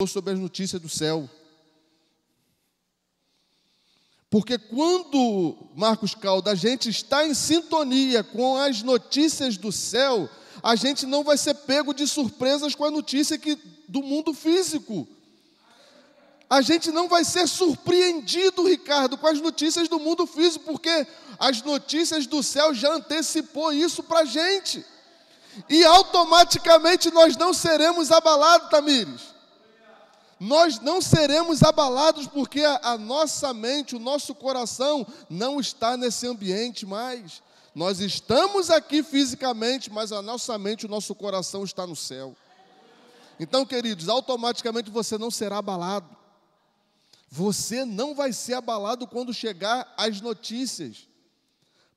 sobre as notícias do céu. Porque quando, Marcos Calda, a gente está em sintonia com as notícias do céu, a gente não vai ser pego de surpresas com a notícia do mundo físico. A gente não vai ser surpreendido, Ricardo, com as notícias do mundo físico, porque as notícias do céu já antecipou isso para a gente. E automaticamente nós não seremos abalados, Tamires. Nós não seremos abalados porque a nossa mente, o nosso coração não está nesse ambiente mais. Nós estamos aqui fisicamente, mas a nossa mente, o nosso coração está no céu. Então, queridos, automaticamente você não será abalado. Você não vai ser abalado quando chegar as notícias,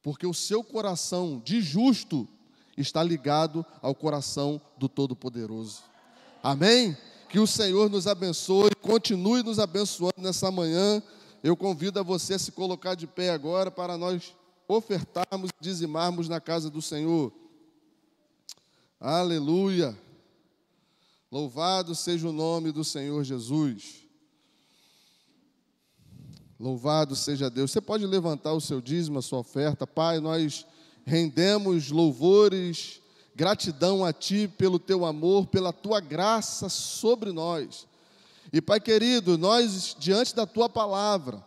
porque o seu coração de justo está ligado ao coração do Todo-Poderoso. Amém? Que o Senhor nos abençoe, continue nos abençoando nessa manhã. Eu convido a você a se colocar de pé agora para nós ofertarmos e dizimarmos na casa do Senhor. Aleluia! Louvado seja o nome do Senhor Jesus. Louvado seja Deus. Você pode levantar o seu dízimo, a sua oferta. Pai, nós rendemos louvores, gratidão a Ti pelo Teu amor, pela Tua graça sobre nós. E, Pai querido, nós, diante da Tua palavra,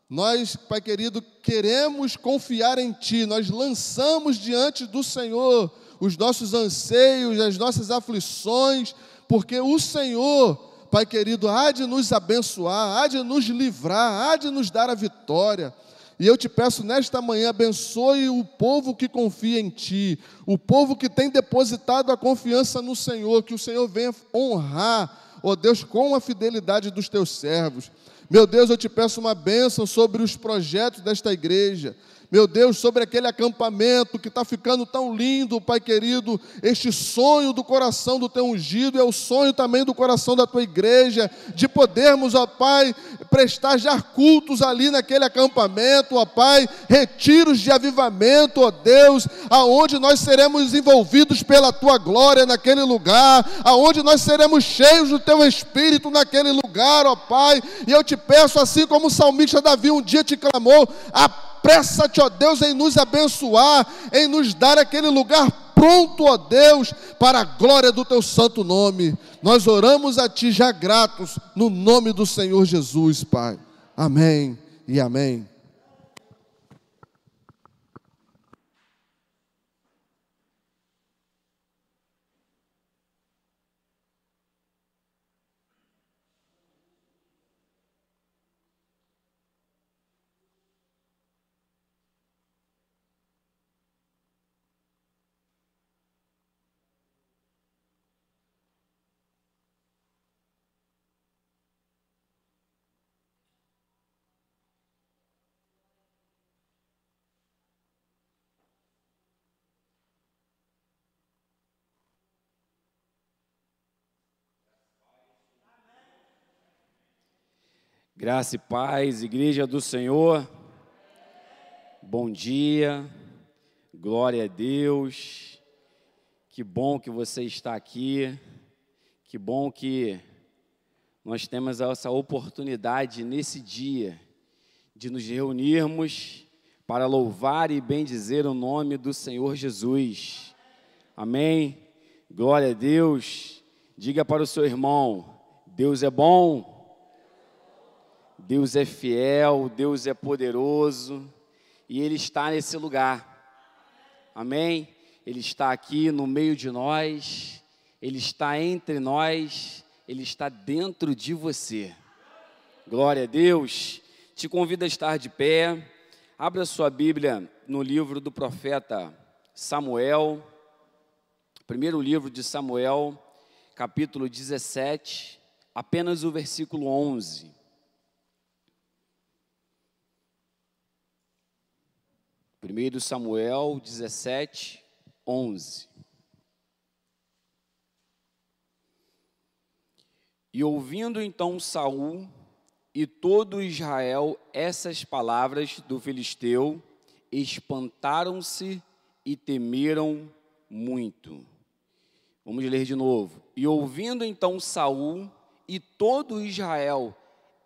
nós, Pai querido, queremos confiar em Ti. Nós lançamos diante do Senhor os nossos anseios, as nossas aflições, porque o Senhor, Pai querido, há de nos abençoar, há de nos livrar, há de nos dar a vitória. E eu te peço nesta manhã, abençoe o povo que confia em Ti, o povo que tem depositado a confiança no Senhor, que o Senhor venha honrar, ó Deus, com a fidelidade dos Teus servos. Meu Deus, eu te peço uma bênção sobre os projetos desta igreja. Meu Deus, sobre aquele acampamento que está ficando tão lindo, Pai querido, este sonho do coração do Teu ungido, é o sonho também do coração da Tua igreja, de podermos, ó Pai, prestar já cultos ali naquele acampamento, ó Pai, retiros de avivamento, ó Deus, aonde nós seremos envolvidos pela Tua glória naquele lugar, aonde nós seremos cheios do Teu Espírito naquele lugar, ó Pai, e eu te peço, assim como o salmista Davi um dia te clamou, apressa-te, ó Deus, em nos abençoar, em nos dar aquele lugar pronto, ó Deus, para a glória do Teu santo nome. Nós oramos a Ti já gratos, no nome do Senhor Jesus, Pai. Amém e amém. Graça e paz, igreja do Senhor, bom dia, glória a Deus, que bom que você está aqui, que bom que nós temos essa oportunidade nesse dia de nos reunirmos para louvar e bendizer o nome do Senhor Jesus, amém? Glória a Deus, diga para o seu irmão, Deus é bom, Deus é fiel, Deus é poderoso, e Ele está nesse lugar, amém? Ele está aqui no meio de nós, Ele está entre nós, Ele está dentro de você, glória a Deus. Te convido a estar de pé, abra sua Bíblia no livro do profeta Samuel, primeiro livro de Samuel, capítulo 17, apenas o versículo 11. 1 Samuel 17, 11. E ouvindo então Saul e todo Israel essas palavras do filisteu, espantaram-se e temeram muito. Vamos ler de novo. E ouvindo então Saul e todo Israel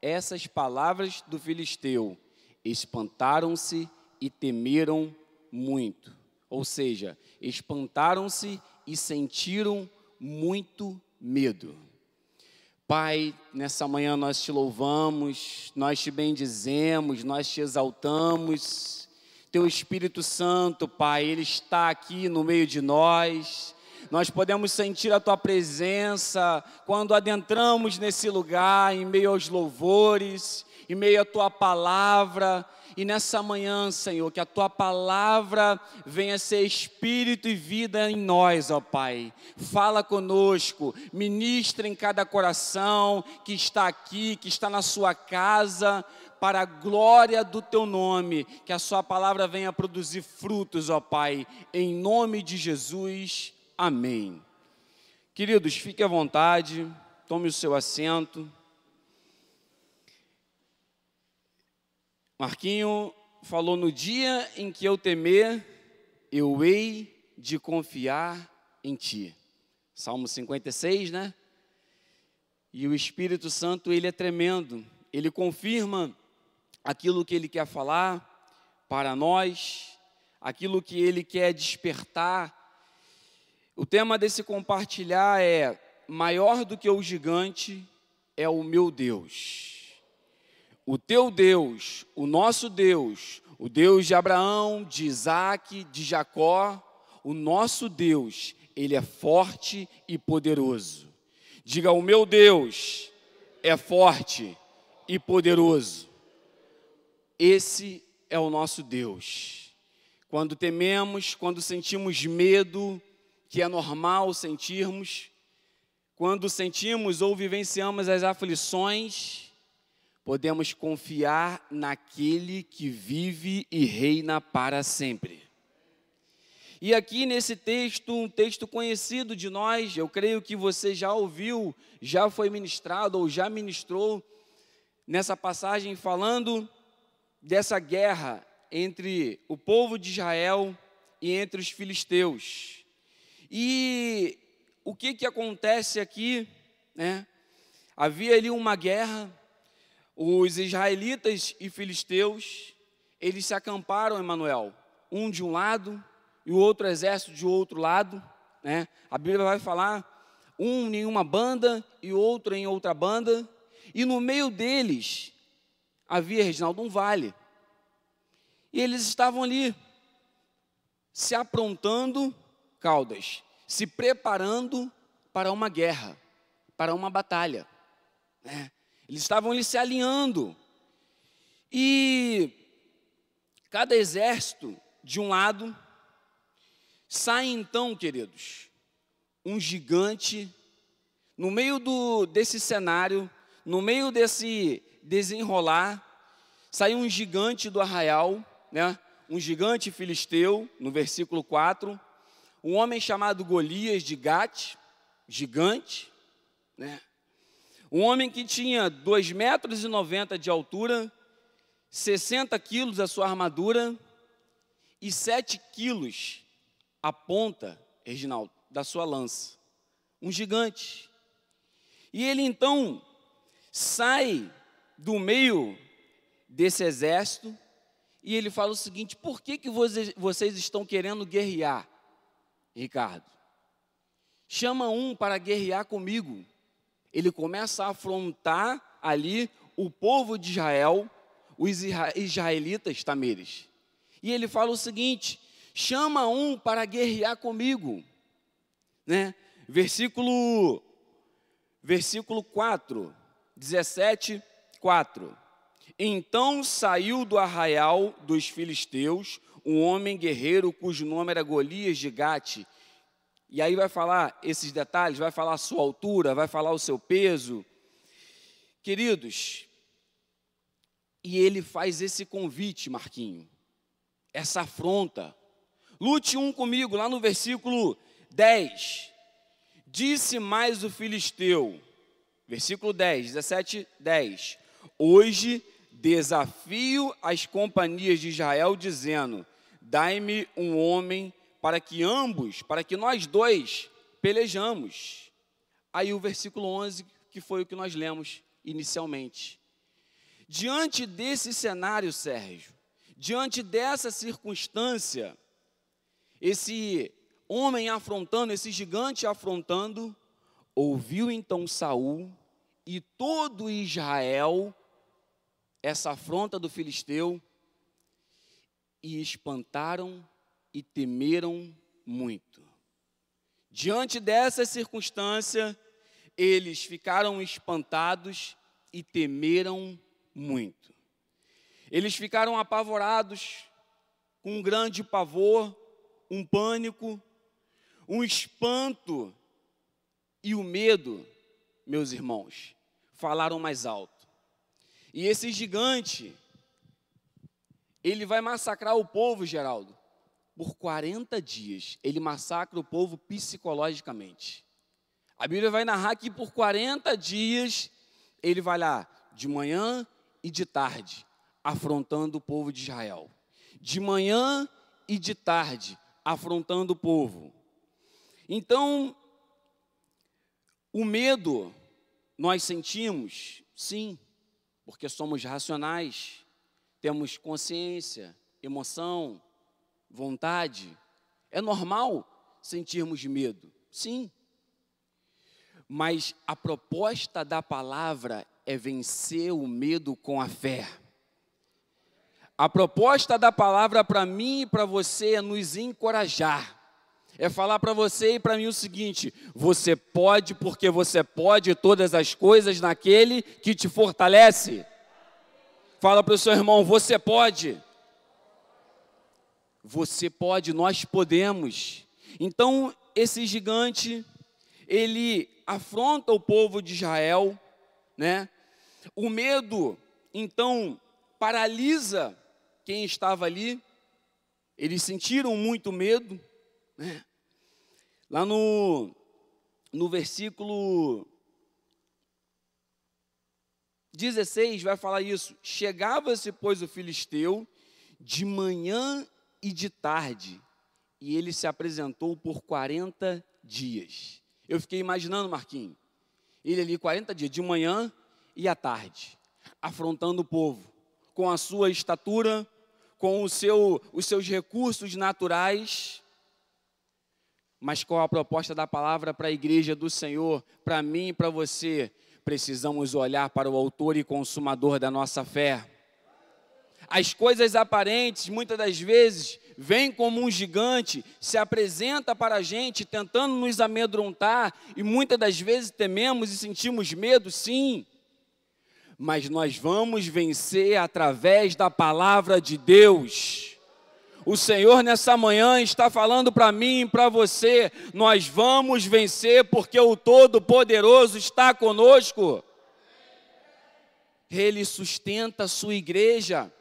essas palavras do filisteu, espantaram-se e temeram muito. Ou seja, espantaram-se e sentiram muito medo. Pai, nessa manhã nós te louvamos, nós te bendizemos, nós te exaltamos. Teu Espírito Santo, Pai, Ele está aqui no meio de nós. Nós podemos sentir a Tua presença quando adentramos nesse lugar, em meio aos louvores, em meio à Tua palavra. E nessa manhã, Senhor, que a Tua palavra venha ser espírito e vida em nós, ó Pai. Fala conosco, ministra em cada coração que está aqui, que está na sua casa, para a glória do Teu nome. Que a Sua palavra venha produzir frutos, ó Pai, em nome de Jesus. Amém. Queridos, fique à vontade, tome o seu assento. Marquinho falou: no dia em que eu temer, eu hei de confiar em Ti. Salmo 56, né? E o Espírito Santo, Ele é tremendo. Ele confirma aquilo que Ele quer falar para nós, aquilo que Ele quer despertar. O tema desse compartilhar é: maior do que o gigante é o meu Deus. O teu Deus, o nosso Deus, o Deus de Abraão, de Isaac, de Jacó, o nosso Deus, Ele é forte e poderoso. Diga: o meu Deus é forte e poderoso. Esse é o nosso Deus. Quando tememos, quando sentimos medo, que é normal sentirmos, quando sentimos ou vivenciamos as aflições, podemos confiar naquele que vive e reina para sempre. E aqui nesse texto, um texto conhecido de nós, eu creio que você já ouviu, já foi ministrado ou já ministrou nessa passagem, falando dessa guerra entre o povo de Israel e entre os filisteus. E o que acontece aqui, né? Havia ali uma guerra. Os israelitas e filisteus, eles se acamparam, Emanuel, um de um lado e o outro exército de outro lado, né? A Bíblia vai falar, um em uma banda e outro em outra banda, e no meio deles havia, Reginaldo, um vale. E eles estavam ali, se aprontando, Caldas, se preparando para uma guerra, para uma batalha, né? Eles estavam ali se alinhando. E cada exército de um lado sai então, queridos, um gigante no meio desse cenário, no meio desse desenrolar, sai um gigante do arraial, né? Um gigante filisteu, no versículo 4, um homem chamado Golias de Gate, gigante, né? Um homem que tinha 2,90 metros de altura, 60 quilos a sua armadura e 7 quilos a ponta, Reginaldo, da sua lança. Um gigante. E ele então sai do meio desse exército e ele fala o seguinte: por que vocês estão querendo guerrear, Ricardo? Chama um para guerrear comigo. Ele começa a afrontar ali o povo de Israel, os israelitas, Tamires. E ele fala o seguinte: chama um para guerrear comigo, né? Versículo 4, 17, 4. Então saiu do arraial dos filisteus um homem guerreiro cujo nome era Golias de Gate. E aí vai falar esses detalhes, vai falar a sua altura, vai falar o seu peso. Queridos, e ele faz esse convite, Marquinho, essa afronta. Lute um comigo, lá no versículo 10. Disse mais o filisteu, versículo 10, 17, 10. Hoje desafio as companhias de Israel, dizendo: dai-me um homem para que nós dois pelejamos. Aí o versículo 11, que foi o que nós lemos inicialmente. Diante desse cenário, Sérgio, diante dessa circunstância, esse homem afrontando, esse gigante afrontando, ouviu então Saul e todo Israel essa afronta do filisteu e espantaram e temeram muito. Diante dessa circunstância, eles ficaram espantados e temeram muito. Eles ficaram apavorados, com um grande pavor, um pânico, um espanto e o medo, meus irmãos, falaram mais alto. E esse gigante, ele vai massacrar o povo, Geraldo, por 40 dias. Ele massacra o povo psicologicamente. A Bíblia vai narrar que por 40 dias, ele vai lá, de manhã e de tarde, afrontando o povo de Israel. De manhã e de tarde, afrontando o povo. Então, o medo nós sentimos, sim, porque somos racionais, temos consciência, emoção, vontade. É normal sentirmos medo, sim. Mas a proposta da palavra é vencer o medo com a fé. A proposta da palavra para mim e para você é nos encorajar. É falar para você e para mim o seguinte: você pode, porque você pode todas as coisas naquele que te fortalece. Fala para o seu irmão, você pode. Você pode, nós podemos. Então, esse gigante, ele afronta o povo de Israel, né? O medo, então, paralisa quem estava ali. Eles sentiram muito medo, né? Lá no versículo 16 vai falar isso. Chegava-se, pois, o filisteu de manhã e de tarde, e ele se apresentou por 40 dias. Eu fiquei imaginando, Marquinhos, ele ali 40 dias, de manhã e à tarde, afrontando o povo, com a sua estatura, com os seus recursos naturais. Mas qual a proposta da palavra para a igreja do Senhor, para mim e para você? Precisamos olhar para o autor e consumador da nossa fé. As coisas aparentes, muitas das vezes, vêm como um gigante, se apresenta para a gente, tentando nos amedrontar, e muitas das vezes tememos e sentimos medo, sim. Mas nós vamos vencer através da palavra de Deus. O Senhor nessa manhã está falando para mim e para você, nós vamos vencer porque o Todo-Poderoso está conosco. Ele sustenta a sua igreja.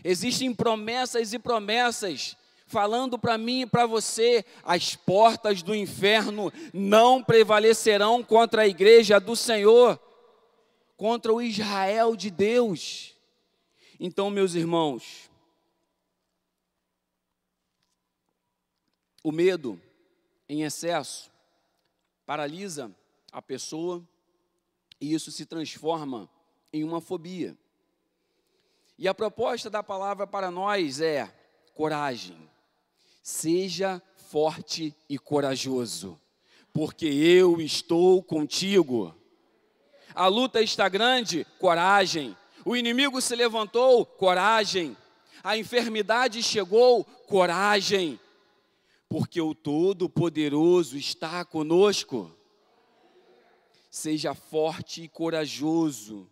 Existem promessas e promessas, falando para mim e para você, as portas do inferno não prevalecerão contra a igreja do Senhor, contra o Israel de Deus. Então, meus irmãos, o medo em excesso paralisa a pessoa e isso se transforma em uma fobia. E a proposta da palavra para nós é coragem. Seja forte e corajoso, porque eu estou contigo. A luta está grande, coragem. O inimigo se levantou, coragem. A enfermidade chegou, coragem. Porque o Todo-Poderoso está conosco. Seja forte e corajoso.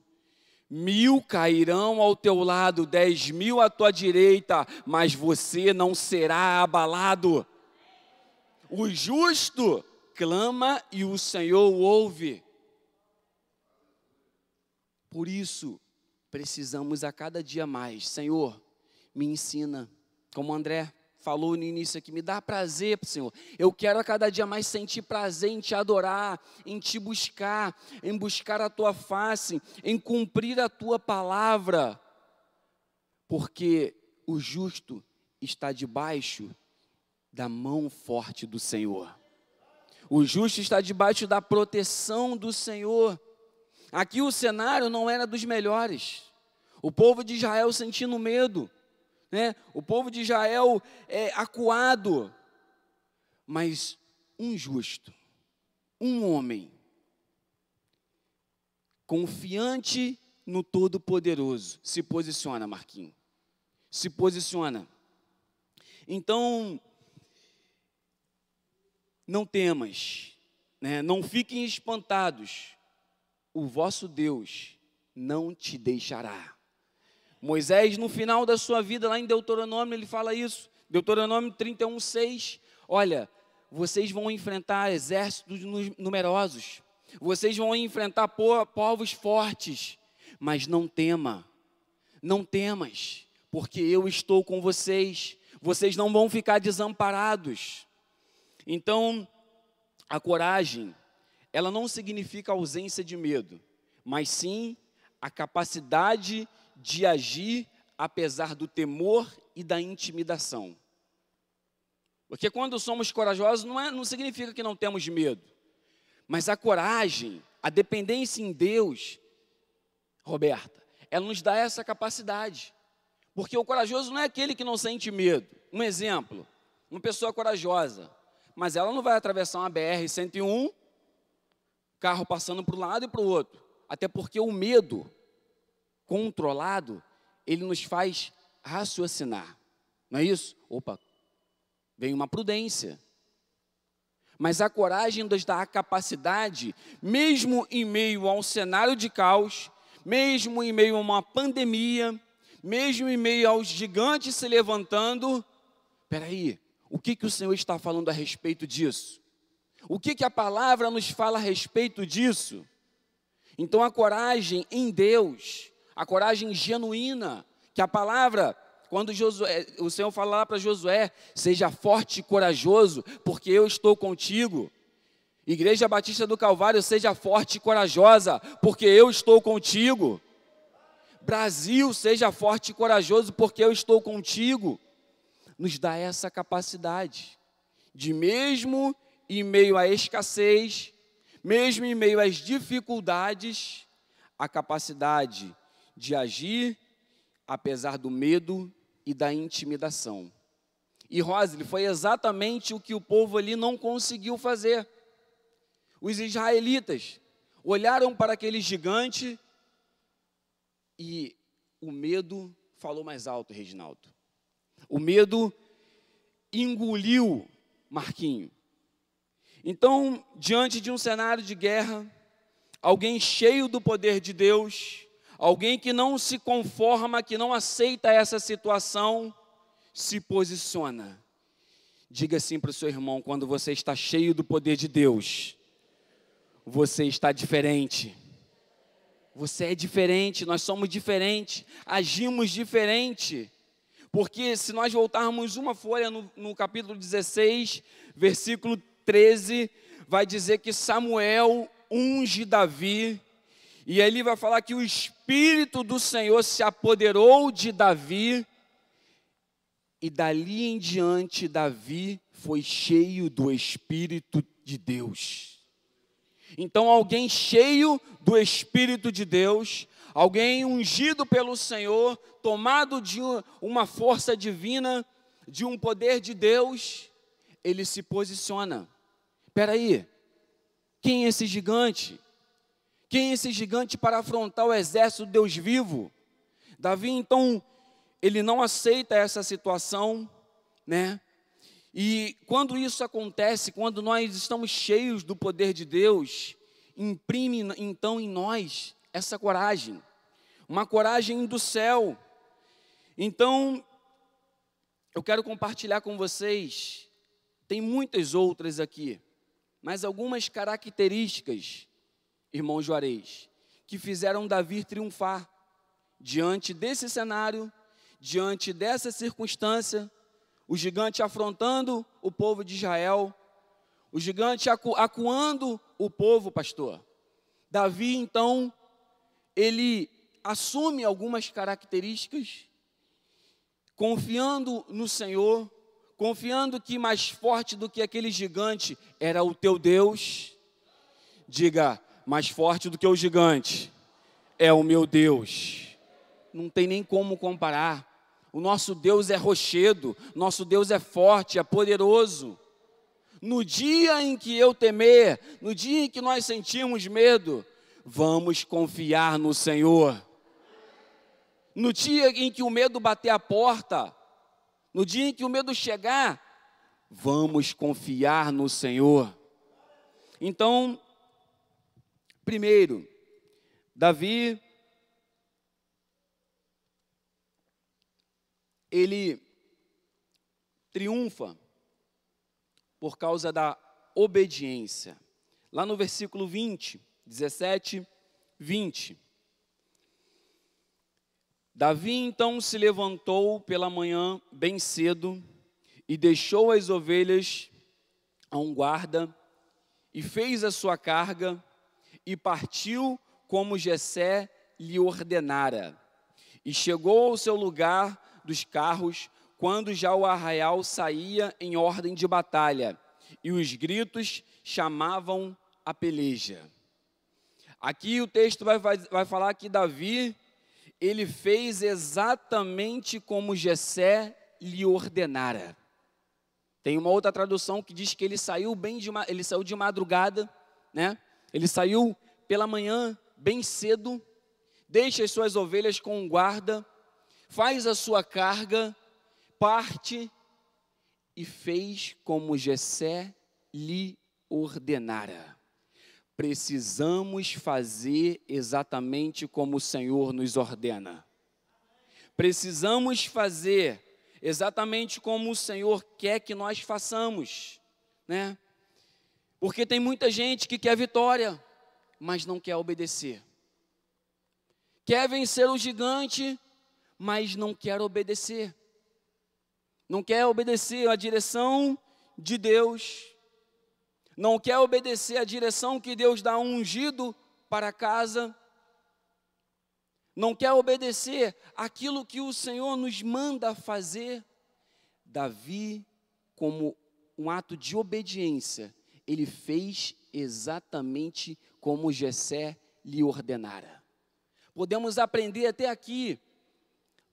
1000 cairão ao teu lado, 10.000 à tua direita, mas você não será abalado. O justo clama e o Senhor ouve. Por isso, precisamos a cada dia mais. Senhor, me ensina, como André falou no início aqui, me dá prazer, Senhor. Eu quero a cada dia mais sentir prazer em te adorar, em te buscar, em buscar a tua face, em cumprir a tua palavra. Porque o justo está debaixo da mão forte do Senhor. O justo está debaixo da proteção do Senhor. Aqui o cenário não era dos melhores. O povo de Israel sentindo medo, né? O povo de Israel acuado. Mas um justo, um homem, confiante no Todo-Poderoso, se posiciona, Marquinhos. Se posiciona. Então, não temas, né? Não fiquem espantados. O vosso Deus não te deixará. Moisés, no final da sua vida, lá em Deuteronômio, ele fala isso. Deuteronômio 31:6. Olha, vocês vão enfrentar exércitos numerosos. Vocês vão enfrentar povos fortes. Mas não tema. Não temas, porque eu estou com vocês. Vocês não vão ficar desamparados. Então, a coragem, ela não significa ausência de medo, mas sim a capacidade de agir apesar do temor e da intimidação. Porque quando somos corajosos, não significa que não temos medo, mas a coragem, a dependência em Deus, Roberta, ela nos dá essa capacidade. Porque o corajoso não é aquele que não sente medo. Um exemplo, uma pessoa corajosa, mas ela não vai atravessar uma BR-101, carro passando para um lado e para o outro. Até porque o medo controlado, ele nos faz raciocinar. Não é isso? Opa, vem uma prudência. Mas a coragem nos dá a capacidade, mesmo em meio a um cenário de caos, mesmo em meio a uma pandemia, mesmo em meio aos gigantes se levantando, espera aí, o que o Senhor está falando a respeito disso? O que a palavra nos fala a respeito disso? Então a coragem em Deus, a coragem genuína, que a palavra, quando o Senhor fala lá para Josué, seja forte e corajoso, porque eu estou contigo. Igreja Batista do Calvário, seja forte e corajosa, porque eu estou contigo. Brasil, seja forte e corajoso, porque eu estou contigo. Nos dá essa capacidade de, mesmo em meio à escassez, mesmo em meio às dificuldades, a capacidade de agir apesar do medo e da intimidação. E Rosely, foi exatamente o que o povo ali não conseguiu fazer. Os israelitas olharam para aquele gigante e o medo falou mais alto, Reginaldo. O medo engoliu Marquinho. Então, diante de um cenário de guerra, alguém cheio do poder de Deus, alguém que não se conforma, que não aceita essa situação, se posiciona. Diga assim para o seu irmão, quando você está cheio do poder de Deus, você está diferente. Você é diferente, nós somos diferentes, agimos diferente. Porque se nós voltarmos uma folha no capítulo 16, versículo 13, vai dizer que Samuel unge Davi, e ali vai falar que o Espírito do Senhor se apoderou de Davi, e dali em diante Davi foi cheio do Espírito de Deus. Então alguém cheio do Espírito de Deus, alguém ungido pelo Senhor, tomado de uma força divina, de um poder de Deus, ele se posiciona. Espera aí, quem é esse gigante? Quem é esse gigante para afrontar o exército de Deus vivo? Davi, então, ele não aceita essa situação, né? E quando isso acontece, quando nós estamos cheios do poder de Deus, imprime então em nós essa coragem, uma coragem do céu. Então, eu quero compartilhar com vocês, tem muitas outras aqui, mas algumas características, irmão Juarez, que fizeram Davi triunfar diante desse cenário, diante dessa circunstância, o gigante afrontando o povo de Israel, o gigante acuando o povo, pastor. Davi, então, ele assume algumas características, confiando no Senhor, confiando que mais forte do que aquele gigante era o teu Deus. Diga, mais forte do que o gigante é o meu Deus. Não tem nem como comparar. O nosso Deus é rochedo, nosso Deus é forte, é poderoso. No dia em que eu temer, no dia em que nós sentimos medo, vamos confiar no Senhor. No dia em que o medo bater a porta, no dia em que o medo chegar, vamos confiar no Senhor. Então, primeiro, Davi, ele triunfa por causa da obediência. Lá no versículo 20, 17, 20. Davi então se levantou pela manhã bem cedo e deixou as ovelhas a um guarda e fez a sua carga e partiu como Jessé lhe ordenara. E chegou ao seu lugar dos carros quando já o arraial saía em ordem de batalha e os gritos chamavam a peleja. Aqui o texto vai falar que Davi, ele fez exatamente como Jessé lhe ordenara. Tem uma outra tradução que diz que ele saiu de madrugada, né? Ele saiu pela manhã, bem cedo, deixa as suas ovelhas com um guarda, faz a sua carga, parte e fez como Jessé lhe ordenara. Precisamos fazer exatamente como o Senhor nos ordena. Precisamos fazer exatamente como o Senhor quer que nós façamos, né? Porque tem muita gente que quer vitória, mas não quer obedecer. Quer vencer o gigante, mas não quer obedecer. Não quer obedecer a direção de Deus. Não quer obedecer a direção que Deus dá um ungido para casa. Não quer obedecer aquilo que o Senhor nos manda fazer. Davi, como um ato de obediência, ele fez exatamente como Jessé lhe ordenara. Podemos aprender até aqui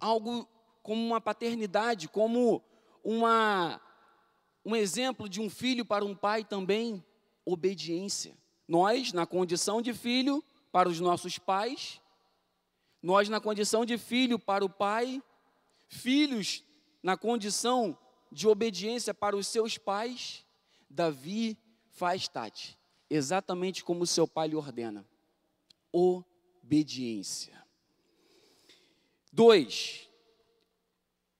algo como uma paternidade, como um exemplo de um filho para um pai também, obediência. Nós, na condição de filho para os nossos pais, nós na condição de filho para o pai, filhos na condição de obediência para os seus pais. Davi faz, Tati, exatamente como o seu pai lhe ordena. Obediência. 2.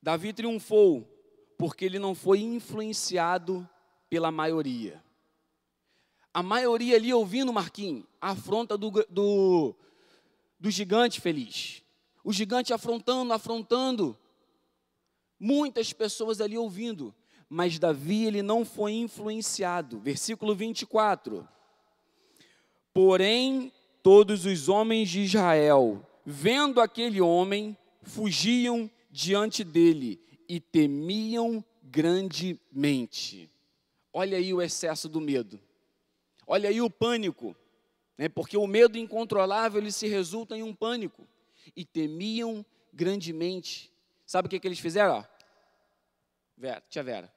Davi triunfou porque ele não foi influenciado pela maioria. A maioria ali ouvindo, Marquinhos, a afronta do gigante feliz. O gigante afrontando. Muitas pessoas ali ouvindo. Mas Davi, ele não foi influenciado. Versículo 24. Porém, todos os homens de Israel, vendo aquele homem, fugiam diante dele e temiam grandemente. Olha aí o excesso do medo. Olha aí o pânico, né? Porque o medo incontrolável, ele se resulta em um pânico. E temiam grandemente. Sabe o que eles fizeram? Ó, tia Vera.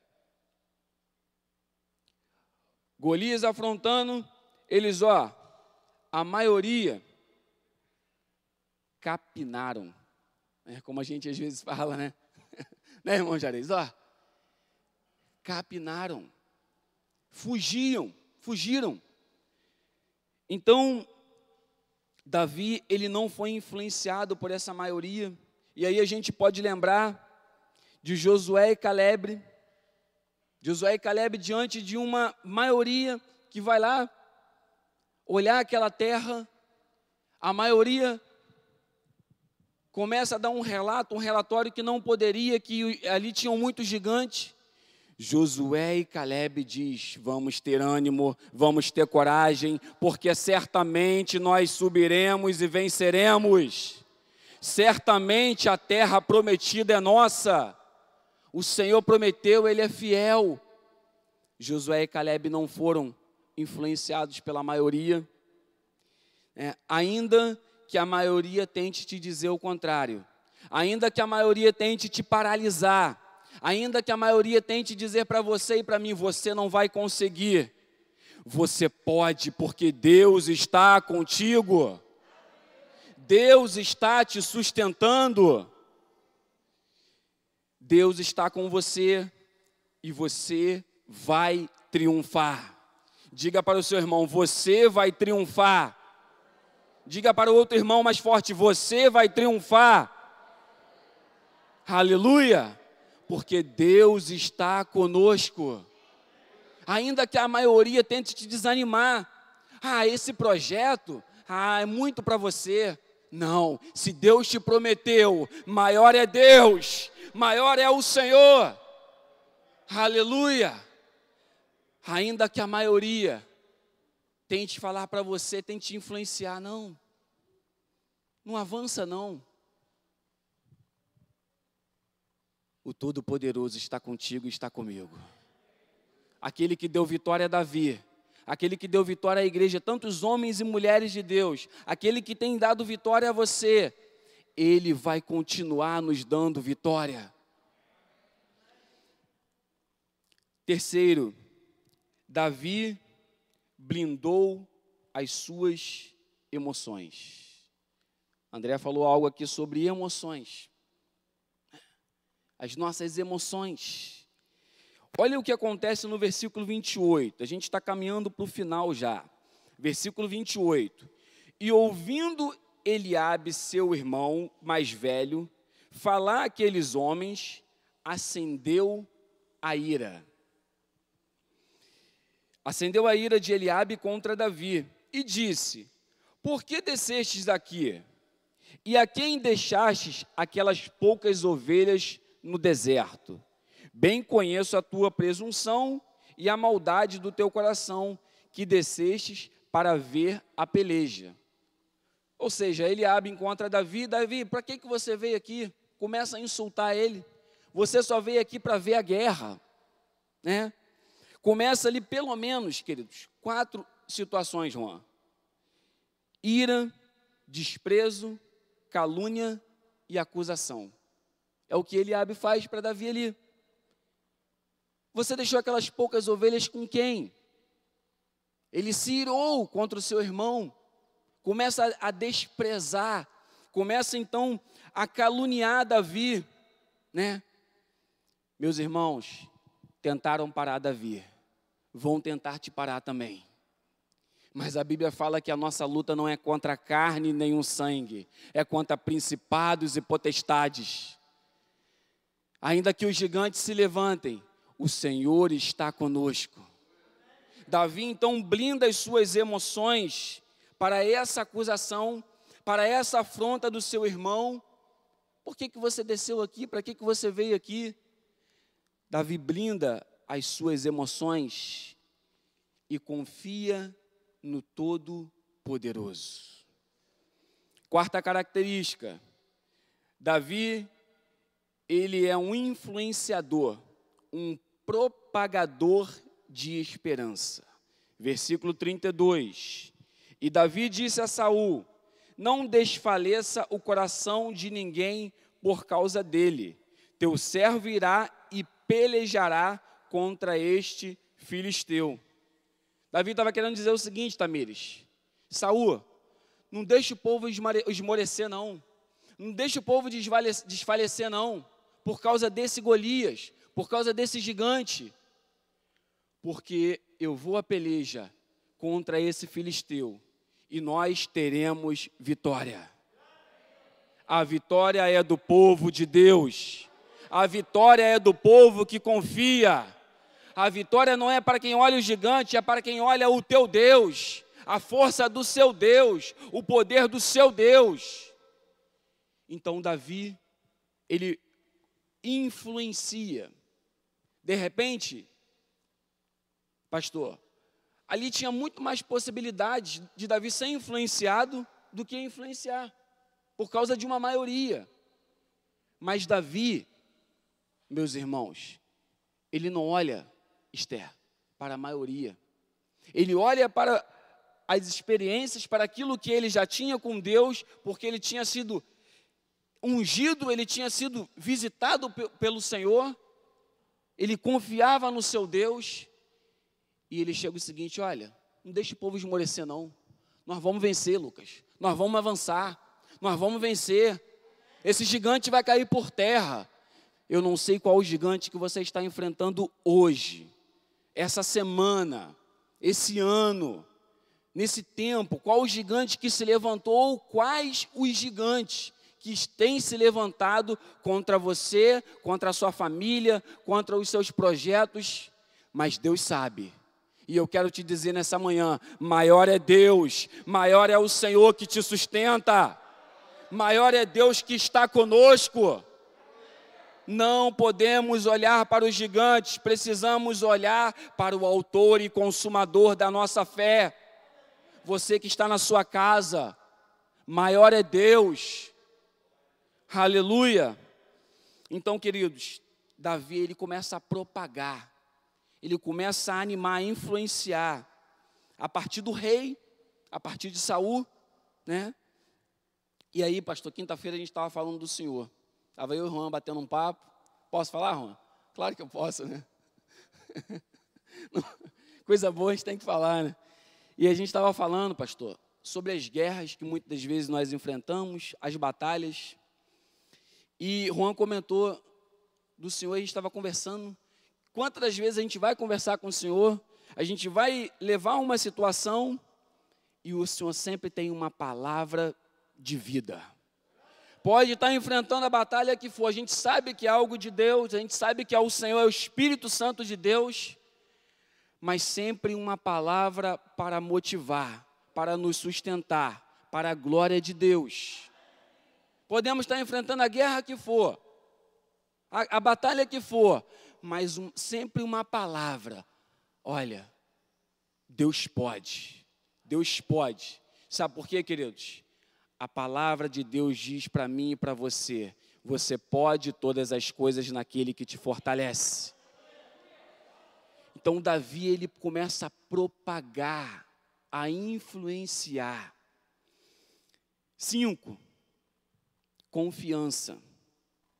Golias afrontando, eles, a maioria capinaram. É como a gente às vezes fala, né? Né, irmão Jarez? Capinaram. Fugiram. Então, Davi, ele não foi influenciado por essa maioria. E aí a gente pode lembrar de Josué e Caleb. Josué e Caleb diante de uma maioria que vai lá olhar aquela terra. A maioria começa a dar um relatório que não poderia, que ali tinham muitos gigantes. Josué e Caleb diz: vamos ter ânimo, vamos ter coragem, porque certamente nós subiremos e venceremos. Certamente a terra prometida é nossa. O Senhor prometeu, Ele é fiel. Josué e Caleb não foram influenciados pela maioria. Ainda que a maioria tente te dizer o contrário, ainda que a maioria tente te paralisar, ainda que a maioria tente dizer para você e para mim, você não vai conseguir, você pode, porque Deus está contigo, Deus está te sustentando, Deus está com você e você vai triunfar. Diga para o seu irmão, você vai triunfar. Diga para o outro irmão mais forte, você vai triunfar. Aleluia! Porque Deus está conosco. Ainda que a maioria tente te desanimar. Esse projeto, é muito para você. Não, se Deus te prometeu, maior é Deus, maior é o Senhor. Aleluia! Ainda que a maioria tente falar para você, tente te influenciar, não avança não. O Todo-Poderoso está contigo e está comigo. Aquele que deu vitória a Davi, aquele que deu vitória à igreja, tantos homens e mulheres de Deus, aquele que tem dado vitória a você, Ele vai continuar nos dando vitória. Terceiro, Davi blindou as suas emoções. André falou algo aqui sobre emoções. As nossas emoções. Olha o que acontece no versículo 28. A gente está caminhando para o final já. Versículo 28. E ouvindo Eliabe, seu irmão mais velho, falar aqueles homens, acendeu a ira. Acendeu a ira de Eliabe contra Davi e disse: por que descestes daqui? E a quem deixastes aquelas poucas ovelhas no deserto? Bem conheço a tua presunção e a maldade do teu coração, que descestes para ver a peleja. Ou seja, Eliabe encontra Davi. Davi, para que você veio aqui? Começa a insultar ele. Você só veio aqui para ver a guerra, né? Começa ali pelo menos, queridos, 4 situações, Juan. Ira, desprezo, calúnia e acusação. É o que Eliabe faz para Davi ali. Você deixou aquelas poucas ovelhas com quem? Ele se irou contra o seu irmão. Começa a desprezar. Começa então a caluniar Davi, né? Meus irmãos, tentaram parar Davi. Vão tentar te parar também. Mas a Bíblia fala que a nossa luta não é contra a carne nem o sangue, é contra principados e potestades. Ainda que os gigantes se levantem, o Senhor está conosco. Davi então blinda as suas emoções para essa acusação, para essa afronta do seu irmão. Por que você desceu aqui? Para que você veio aqui? Davi blinda as suas emoções e confia no Todo-Poderoso. Quarta característica, Davi, ele é um influenciador, um propagador de esperança. Versículo 32. E Davi disse a Saul: não desfaleça o coração de ninguém por causa dele. Teu servo irá e pelejará contra este filisteu. Davi estava querendo dizer o seguinte, Tamires: Saul, não deixa o povo esmorecer não. Não deixa o povo desfalecer não. Por causa desse Golias, por causa desse gigante. Porque eu vou à peleja contra esse filisteu e nós teremos vitória. A vitória é do povo de Deus. A vitória é do povo que confia. A vitória não é para quem olha o gigante, é para quem olha o teu Deus, a força do seu Deus, o poder do seu Deus. Então Davi, ele influencia. De repente, pastor, ali tinha muito mais possibilidades de Davi ser influenciado do que influenciar, por causa de uma maioria. Mas Davi, meus irmãos, ele não olha, Esther, para a maioria. Ele olha para as experiências, para aquilo que ele já tinha com Deus, porque ele tinha sido ungido, ele tinha sido visitado pelo Senhor, ele confiava no seu Deus, e ele chega o seguinte: olha, não deixe o povo esmorecer não, nós vamos vencer, Lucas, nós vamos avançar, nós vamos vencer, esse gigante vai cair por terra. Eu não sei qual o gigante que você está enfrentando hoje, essa semana, esse ano, nesse tempo, qual o gigante que se levantou, quais os gigantes que têm se levantado contra você, contra a sua família, contra os seus projetos, mas Deus sabe. E eu quero te dizer nessa manhã, maior é Deus, maior é o Senhor que te sustenta, maior é Deus que está conosco. Não podemos olhar para os gigantes, precisamos olhar para o autor e consumador da nossa fé. Você que está na sua casa, maior é Deus. Aleluia. Então, queridos, Davi, ele começa a propagar, ele começa a animar, a influenciar, a partir do rei, a partir de Saul, né? E aí, pastor, quinta-feira a gente estava falando do Senhor. Estava eu e o Juan batendo um papo. Posso falar, Juan? Claro que eu posso, né? Coisa boa a gente tem que falar, né? E a gente estava falando, pastor, sobre as guerras que muitas das vezes nós enfrentamos, as batalhas. E Juan comentou do Senhor, a gente estava conversando. Quantas das vezes a gente vai conversar com o Senhor, a gente vai levar uma situação e o Senhor sempre tem uma palavra de vida. Pode estar enfrentando a batalha que for, a gente sabe que é algo de Deus, a gente sabe que é o Senhor, é o Espírito Santo de Deus, mas sempre uma palavra para motivar, para nos sustentar, para a glória de Deus. Podemos estar enfrentando a guerra que for, a batalha que for, mas sempre uma palavra. Olha, Deus pode, Deus pode. Sabe por quê, queridos? A palavra de Deus diz para mim e para você: você pode todas as coisas naquele que te fortalece. Então Davi, ele começa a propagar, a influenciar. 5, confiança,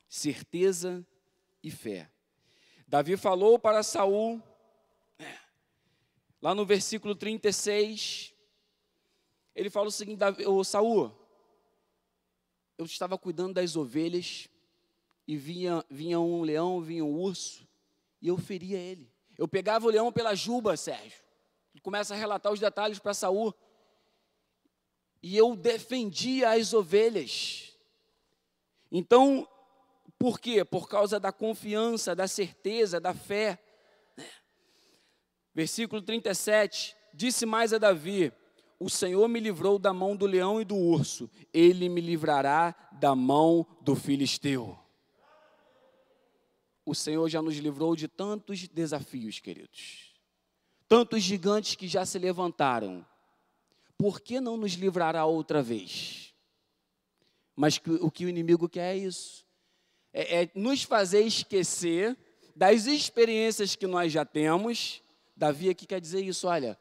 certeza e fé. Davi falou para Saul, lá no versículo 36, ele fala o seguinte: Saul, eu estava cuidando das ovelhas, e vinha um leão, vinha um urso, e eu feria ele. Eu pegava o leão pela juba, Sérgio. Ele começa a relatar os detalhes para Saul. E eu defendia as ovelhas. Então, por quê? Por causa da confiança, da certeza, da fé. Versículo 37, disse mais a Davi: o Senhor me livrou da mão do leão e do urso, Ele me livrará da mão do filisteu. O Senhor já nos livrou de tantos desafios, queridos. Tantos gigantes que já se levantaram. Por que não nos livrará outra vez? Mas o que o inimigo quer é isso. É nos fazer esquecer das experiências que nós já temos. Davi aqui quer dizer isso: olha,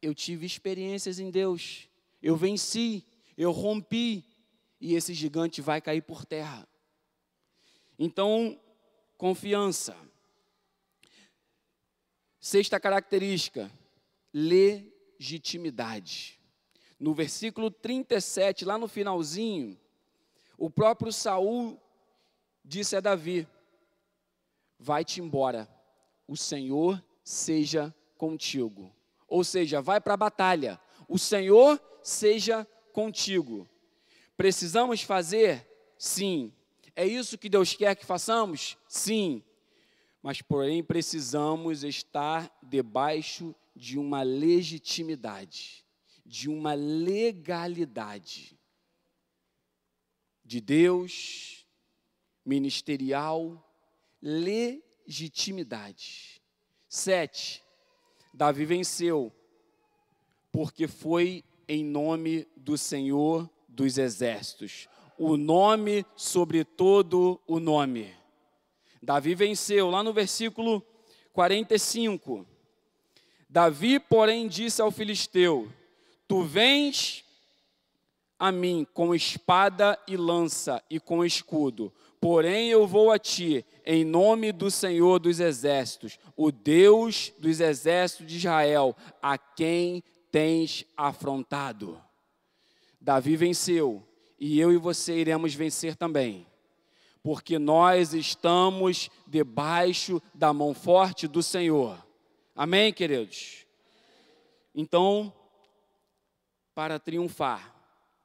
eu tive experiências em Deus, eu venci, eu rompi, e esse gigante vai cair por terra. Então, confiança. 6ª característica, legitimidade. No versículo 37, lá no finalzinho, o próprio Saul disse a Davi: vai-te embora, o Senhor seja contigo. Ou seja, vai para a batalha, o Senhor seja contigo. Precisamos fazer? Sim. É isso que Deus quer que façamos? Sim. Mas, porém, precisamos estar debaixo de uma legitimidade, de uma legalidade de Deus, ministerial, legitimidade. 7, Davi venceu, porque foi em nome do Senhor dos Exércitos, o nome sobre todo o nome. Davi venceu, lá no versículo 45. Davi, porém, disse ao filisteu: Tu vens a mim com espada e lança e com escudo, porém eu vou a ti em nome do Senhor dos exércitos, o Deus dos exércitos de Israel, a quem tens afrontado. Davi venceu, e eu e você iremos vencer também, porque nós estamos debaixo da mão forte do Senhor. Amém, queridos? Então, para triunfar,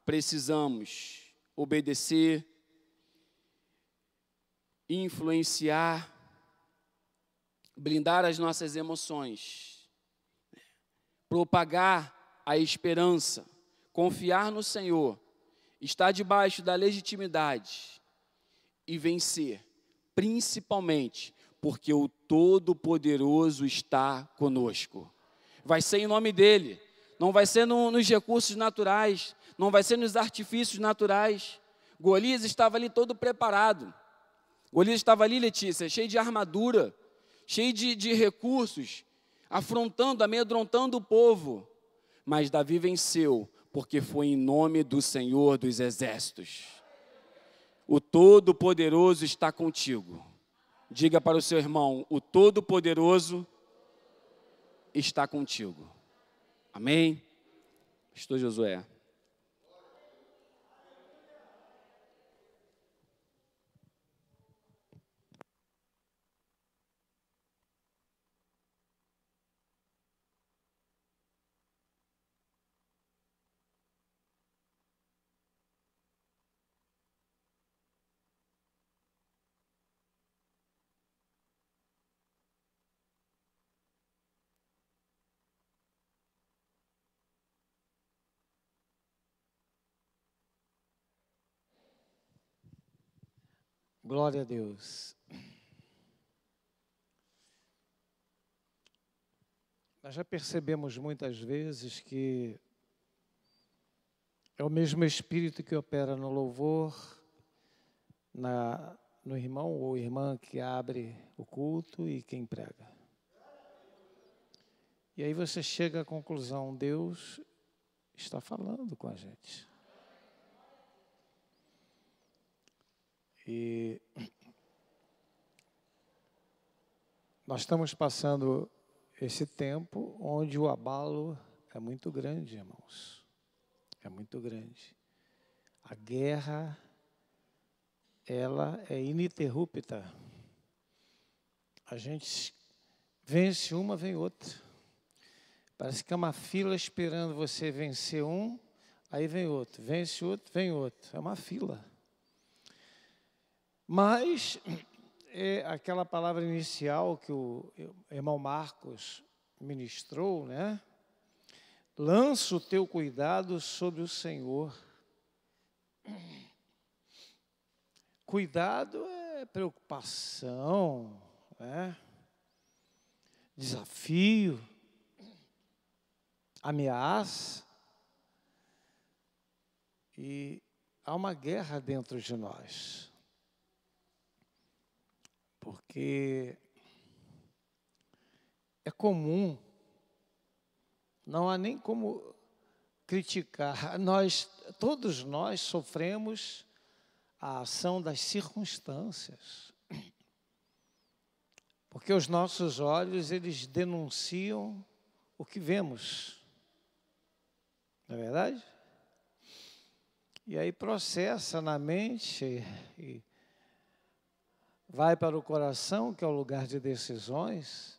precisamos obedecer, influenciar, blindar as nossas emoções, propagar a esperança, confiar no Senhor, estar debaixo da legitimidade e vencer, principalmente porque o Todo-Poderoso está conosco. Vai ser em nome dEle, não vai ser nos recursos naturais, não vai ser nos artifícios naturais. Golias estava ali todo preparado. Golias estava ali, Letícia, cheio de armadura, cheio de recursos, afrontando, amedrontando o povo. Mas Davi venceu, porque foi em nome do Senhor dos exércitos. O Todo-Poderoso está contigo. Diga para o seu irmão, o Todo-Poderoso está contigo. Amém? Pastor Josué. Glória a Deus. Nós já percebemos muitas vezes que é o mesmo Espírito que opera no louvor, no irmão ou irmã que abre o culto e quem prega. E aí você chega à conclusão, Deus está falando com a gente. E nós estamos passando esse tempo onde o abalo é muito grande, irmãos. É muito grande. A guerra, ela é ininterrupta. A gente vence uma, vem outra. Parece que é uma fila esperando você vencer um, aí vem outro. Vence outro, vem outro. É uma fila. Mas é aquela palavra inicial que o irmão Marcos ministrou, né? Lança o teu cuidado sobre o Senhor. Cuidado é preocupação, né? Desafio, ameaça. E há uma guerra dentro de nós. Porque é comum, não há nem como criticar, todos nós sofremos a ação das circunstâncias, porque os nossos olhos, eles denunciam o que vemos, não é verdade? E aí processa na mente e vai para o coração, que é o lugar de decisões,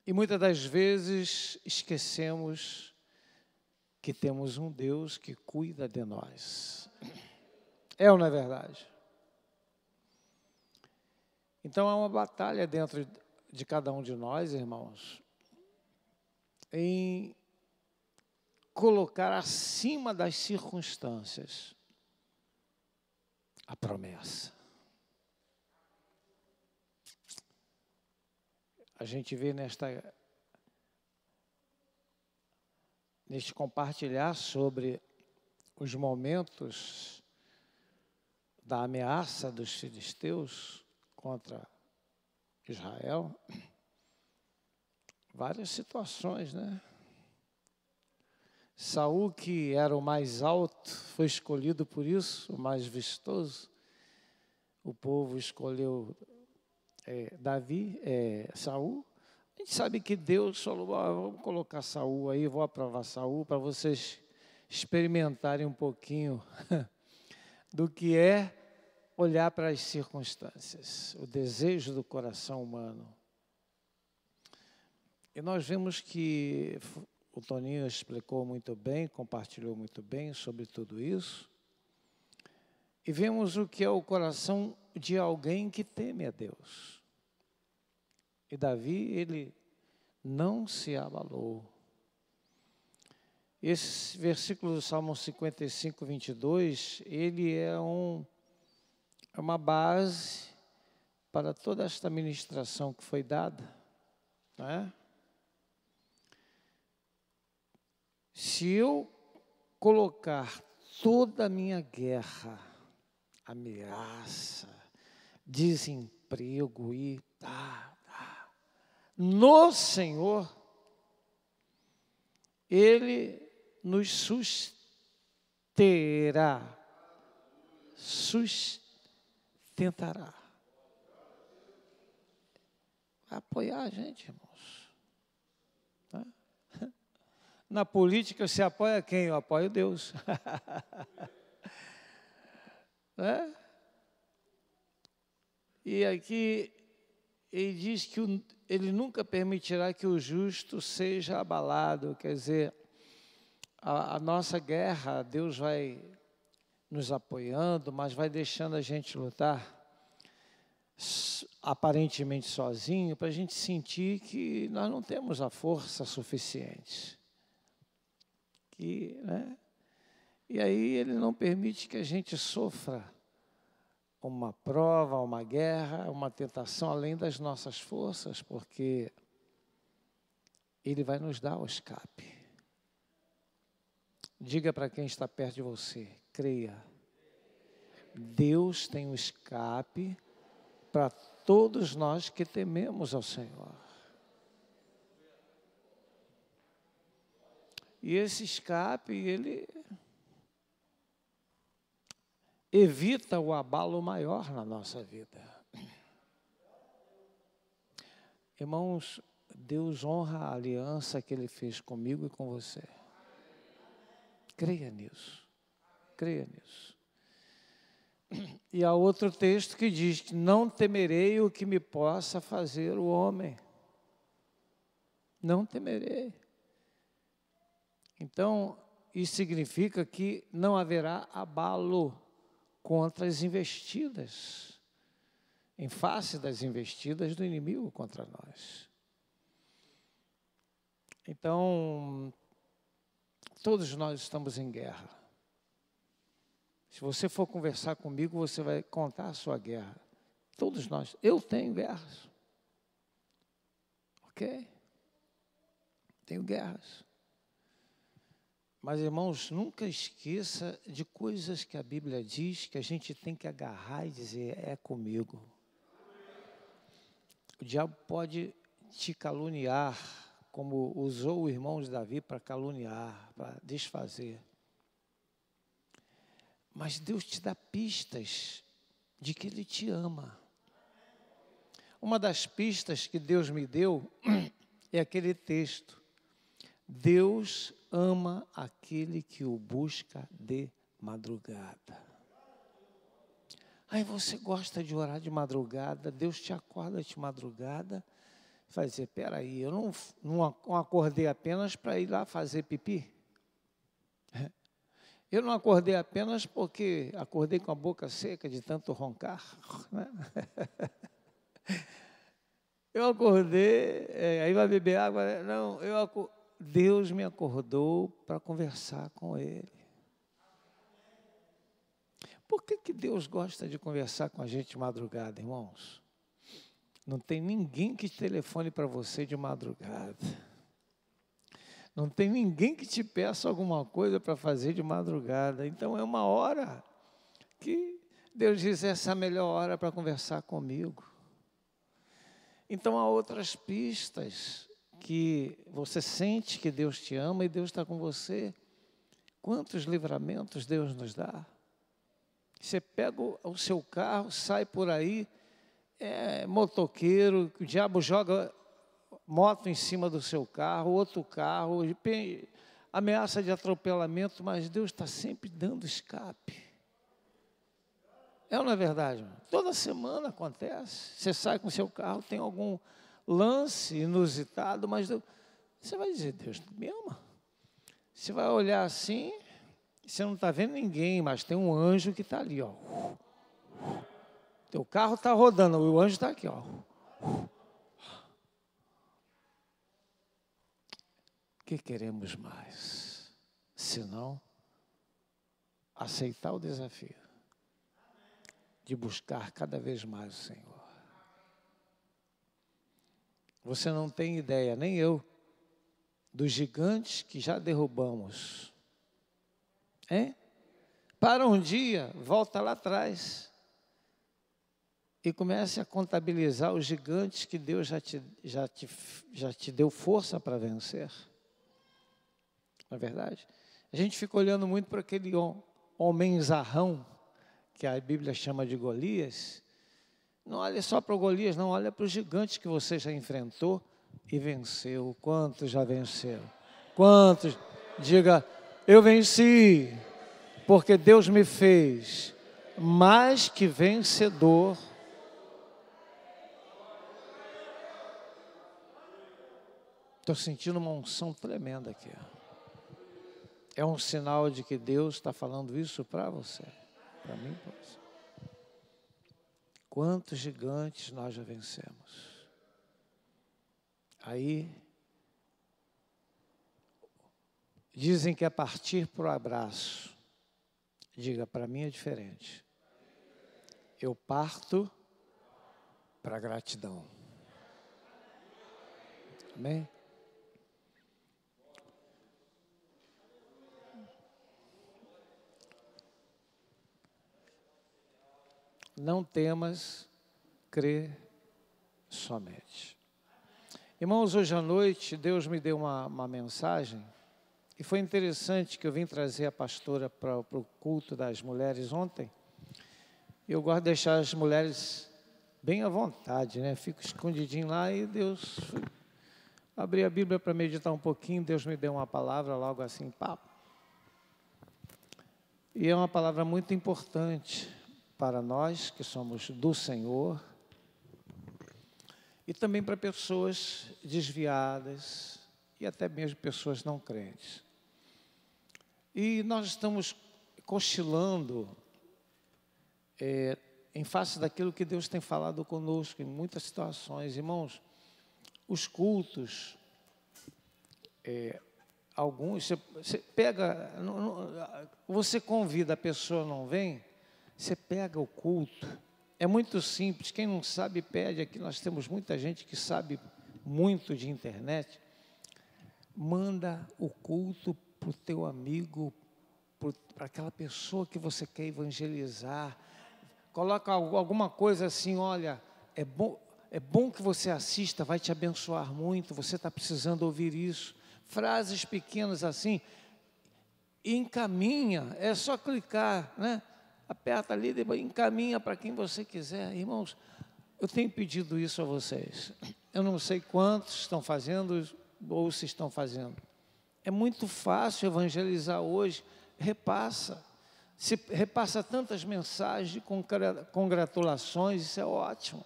e muitas das vezes esquecemos que temos um Deus que cuida de nós. É ou não é verdade? Então há uma batalha dentro de cada um de nós, irmãos, em colocar acima das circunstâncias a promessa. A gente vê neste compartilhar sobre os momentos da ameaça dos filisteus contra Israel, várias situações, né? Saul, que era o mais alto, foi escolhido por isso, o mais vistoso. O povo escolheu Saul. A gente sabe que Deus falou, vamos colocar Saul aí, vou aprovar Saul para vocês experimentarem um pouquinho do que é olhar para as circunstâncias, o desejo do coração humano. E nós vemos que o Toninho explicou muito bem, compartilhou muito bem sobre tudo isso. E vemos o que é o coração de alguém que teme a Deus. E Davi, ele não se abalou. Esse versículo do Salmo 55, 22, ele é uma base para toda esta ministração que foi dada, não é? Se eu colocar toda a minha guerra, ameaça, desemprego e no Senhor, Ele nos sustentará. Vai apoiar a gente, irmãos. Tá? Na política, você apoia quem? Eu apoio Deus. E aqui ele diz que ele nunca permitirá que o justo seja abalado. Quer dizer, a nossa guerra, Deus vai nos apoiando, mas vai deixando a gente lutar aparentemente sozinho, para a gente sentir que nós não temos a força suficiente. E aí ele não permite que a gente sofra uma prova, uma guerra, uma tentação além das nossas forças, porque Ele vai nos dar o escape. Diga para quem está perto de você, creia. Deus tem um escape para todos nós que tememos ao Senhor. E esse escape, ele evita o abalo maior na nossa vida. Irmãos, Deus honra a aliança que Ele fez comigo e com você. Creia nisso. Creia nisso. E há outro texto que diz que não temerei o que me possa fazer o homem. Não temerei. Então, isso significa que não haverá abalo contra as investidas, em face das investidas do inimigo contra nós. Então, todos nós estamos em guerra. Se você for conversar comigo, você vai contar a sua guerra. Todos nós. Eu tenho guerras. Ok? Tenho guerras. Mas, irmãos, nunca esqueça de coisas que a Bíblia diz que a gente tem que agarrar e dizer, é comigo. O diabo pode te caluniar, como usou o irmão de Davi para caluniar, para desfazer. Mas Deus te dá pistas de que Ele te ama. Uma das pistas que Deus me deu é aquele texto. Deus ama aquele que o busca de madrugada. Aí você gosta de orar de madrugada, Deus te acorda de madrugada, vai dizer, peraí, eu não acordei apenas para ir lá fazer pipi. Eu não acordei apenas porque acordei com a boca seca de tanto roncar. Eu acordei, aí vai beber água. Não, Deus me acordou para conversar com Ele. Por que Deus gosta de conversar com a gente de madrugada, irmãos? Não tem ninguém que telefone para você de madrugada. Não tem ninguém que te peça alguma coisa para fazer de madrugada. Então é uma hora que Deus diz, essa é a melhor hora para conversar comigo. Então há outras pistas que você sente que Deus te ama e Deus está com você. Quantos livramentos Deus nos dá. Você pega o seu carro, sai por aí, motoqueiro, o diabo joga moto em cima do seu carro, outro carro, ameaça de atropelamento, mas Deus está sempre dando escape. É ou não é verdade? Toda semana acontece. Você sai com o seu carro, tem algum lance inusitado, mas você vai dizer, Deus me ama. Você vai olhar assim, você não está vendo ninguém, mas tem um anjo que está ali, ó. Teu carro está rodando, o anjo está aqui, ó. O que queremos mais? Senão aceitar o desafio de buscar cada vez mais o Senhor. Você não tem ideia, nem eu, dos gigantes que já derrubamos. Hein? Para um dia, volta lá atrás e comece a contabilizar os gigantes que Deus já te deu força para vencer. Não é verdade? A gente fica olhando muito para aquele homem zarrão, que a Bíblia chama de Golias. Não olha só para o Golias, não, olha para os gigantes que você já enfrentou e venceu. Quantos já venceram? Quantos? Diga, eu venci, porque Deus me fez mais que vencedor. Estou sentindo uma unção tremenda aqui. É um sinal de que Deus está falando isso para você, para mim, para você. Quantos gigantes nós já vencemos? Aí, dizem que é partir para o abraço. Diga, para mim é diferente. Eu parto para a gratidão. Amém? Não temas, crê somente. Irmãos, hoje à noite Deus me deu uma mensagem e foi interessante que eu vim trazer a pastora para o culto das mulheres ontem. Eu gosto de deixar as mulheres bem à vontade, né? Fico escondidinho lá e Deus... Abri a Bíblia para meditar um pouquinho, Deus me deu uma palavra logo assim, papo. E é uma palavra muito importante para nós que somos do Senhor e também para pessoas desviadas e até mesmo pessoas não crentes. E nós estamos cochilando em face daquilo que Deus tem falado conosco em muitas situações. Irmãos, os cultos, alguns, você pega, você convida, a pessoa não vem, você pega o culto, é muito simples, quem não sabe pede, aqui nós temos muita gente que sabe muito de internet, manda o culto para o teu amigo, para aquela pessoa que você quer evangelizar, coloca alguma coisa assim, olha, é bom que você assista, vai te abençoar muito, você está precisando ouvir isso, frases pequenas assim, e encaminha, é só clicar, né? Aperta ali, encaminha para quem você quiser. Irmãos, eu tenho pedido isso a vocês. Eu não sei quantos estão fazendo ou se estão fazendo. É muito fácil evangelizar hoje. Repassa. Se repassa tantas mensagens de congratulações, isso é ótimo.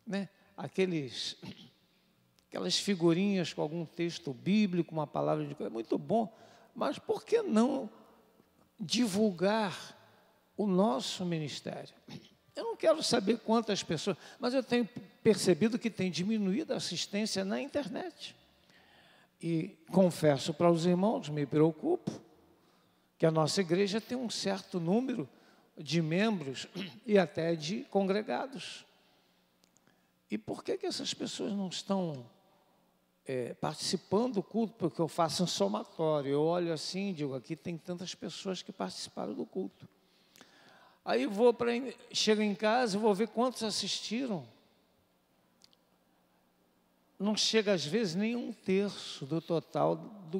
Né? Aquelas figurinhas com algum texto bíblico, uma palavra de coisa, é muito bom. Mas por que não divulgar o nosso ministério? Eu não quero saber quantas pessoas, mas eu tenho percebido que tem diminuído a assistência na internet. E confesso para os irmãos, me preocupo, que a nossa igreja tem um certo número de membros e até de congregados. E por que essas pessoas não estão participando do culto? Porque eu faço um somatório, eu olho assim e digo, aqui tem tantas pessoas que participaram do culto. Aí chego em casa e vou ver quantos assistiram. Não chega às vezes nem 1/3 do total